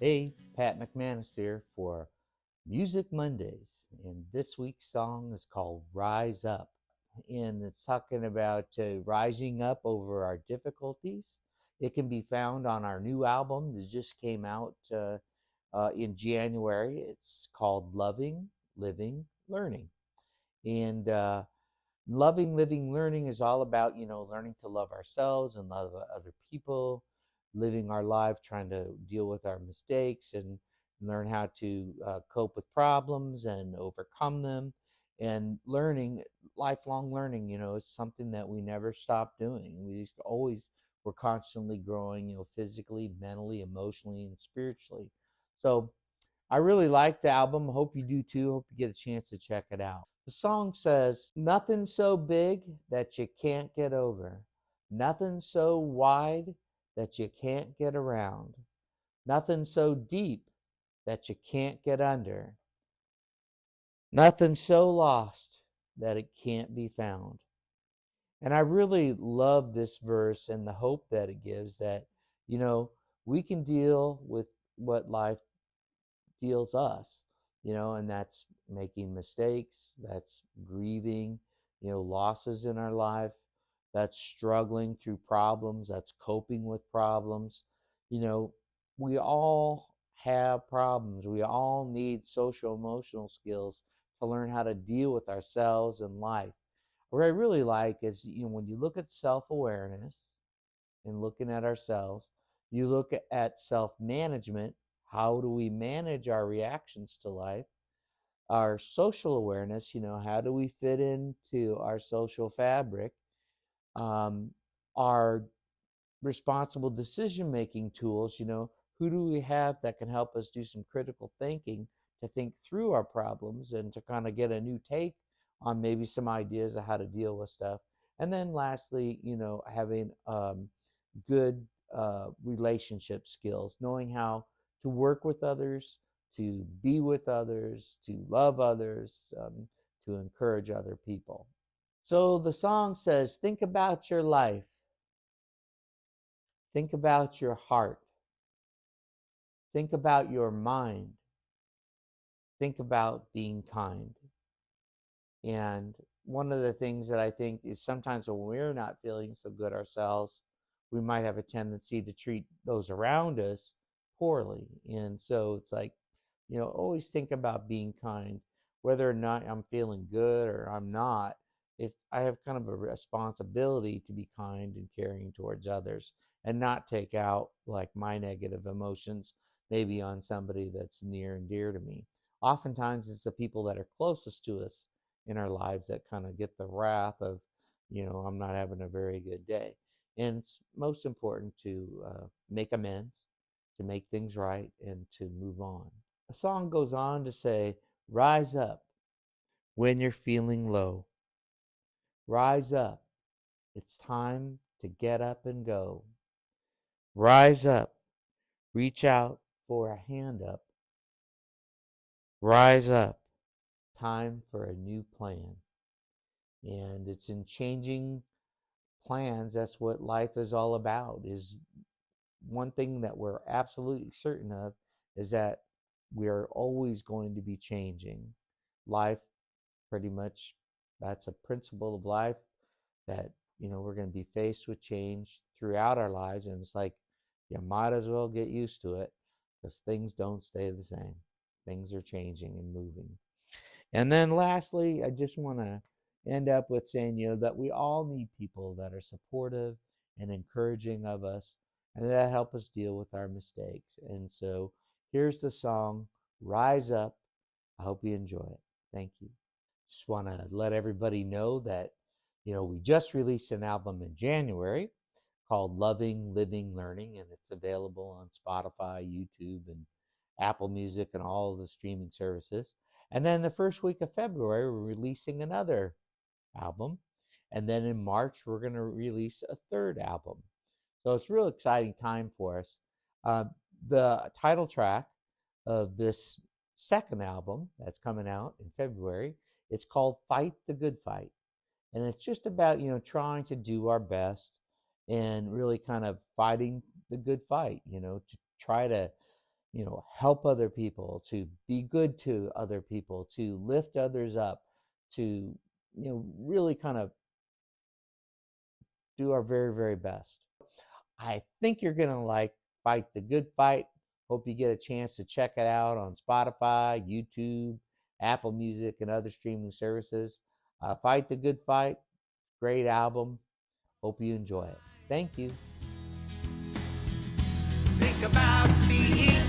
Hey, Pat McManus here for Music Mondays, and this week's song is called Rise Up. And it's talking about rising up over our difficulties. It can be found on our new album that just came out in January. It's called Loving, Living, Learning. And loving, living, learning is all about, learning to love ourselves and love other people, living our life, trying to deal with our mistakes and learn how to cope with problems and overcome them. And learning, lifelong learning, it's something that we never stop doing. We just always, we're constantly growing, physically, mentally, emotionally, and spiritually. So I really like the album. Hope you do too. Hope you get a chance to check it out. The song says, nothing so big that you can't get over, nothing so wide that you can't get around, nothing so deep that you can't get under, nothing so lost that it can't be found. And I really love this verse and the hope that it gives that, you know, we can deal with what life deals us, and that's making mistakes, that's grieving, losses in our life, that's struggling through problems, that's coping with problems. You know, we all have problems. We all need social emotional skills to learn how to deal with ourselves and life. What I really like is, when you look at self awareness and looking at ourselves. You look at self management. How do we manage our reactions to life? Our social awareness, how do we fit into our social fabric? Um, our responsible decision making tools, who do we have that can help us do some critical thinking to think through our problems and to kind of get a new take on maybe some ideas of how to deal with stuff. And then lastly, having good relationship skills, knowing how to work with others, to be with others, to love others, to encourage other people. So the song says, think about your life, think about your heart, think about your mind, think about being kind. And one of the things that I think is sometimes when we're not feeling so good ourselves, we might have a tendency to treat those around us poorly. And so it's like, always think about being kind, whether or not I'm feeling good or I'm not. I have kind of a responsibility to be kind and caring towards others and not take out like my negative emotions maybe on somebody that's near and dear to me. Oftentimes it's the people that are closest to us in our lives that kind of get the wrath of, I'm not having a very good day. And it's most important to make amends, to make things right, and to move on. The song goes on to say, rise up when you're feeling low. Rise up. It's time to get up and go. Rise up. Reach out for a hand up. Rise up. Time for a new plan. And it's in changing plans. That's what life is all about. Is one thing that we're absolutely certain of is that we are always going to be changing. Life, pretty much, that's a principle of life that, we're going to be faced with change throughout our lives. And it's like, you might as well get used to it because things don't stay the same. Things are changing and moving. And then lastly, I just want to end up with saying, that we all need people that are supportive and encouraging of us and that help us deal with our mistakes. And so here's the song, Rise Up. I hope you enjoy it. Thank you. Just want to let everybody know that, we just released an album in January called Loving, Living, Learning, and it's available on Spotify, YouTube, and Apple Music and all of the streaming services. And then the first week of February, we're releasing another album. And then in March, we're going to release a third album. So it's a real exciting time for us. Uh, the title track of this second album that's coming out in February, it's called Fight the Good Fight. And it's just about, trying to do our best and really kind of fighting the good fight, to try to help other people, to be good to other people, to lift others up, to, really kind of do our very, very best. I think you're going to like Fight the Good Fight. Hope you get a chance to check it out on Spotify, YouTube, Apple Music, and other streaming services. Fight the Good Fight, great album. Hope you enjoy it. Thank you. Think about being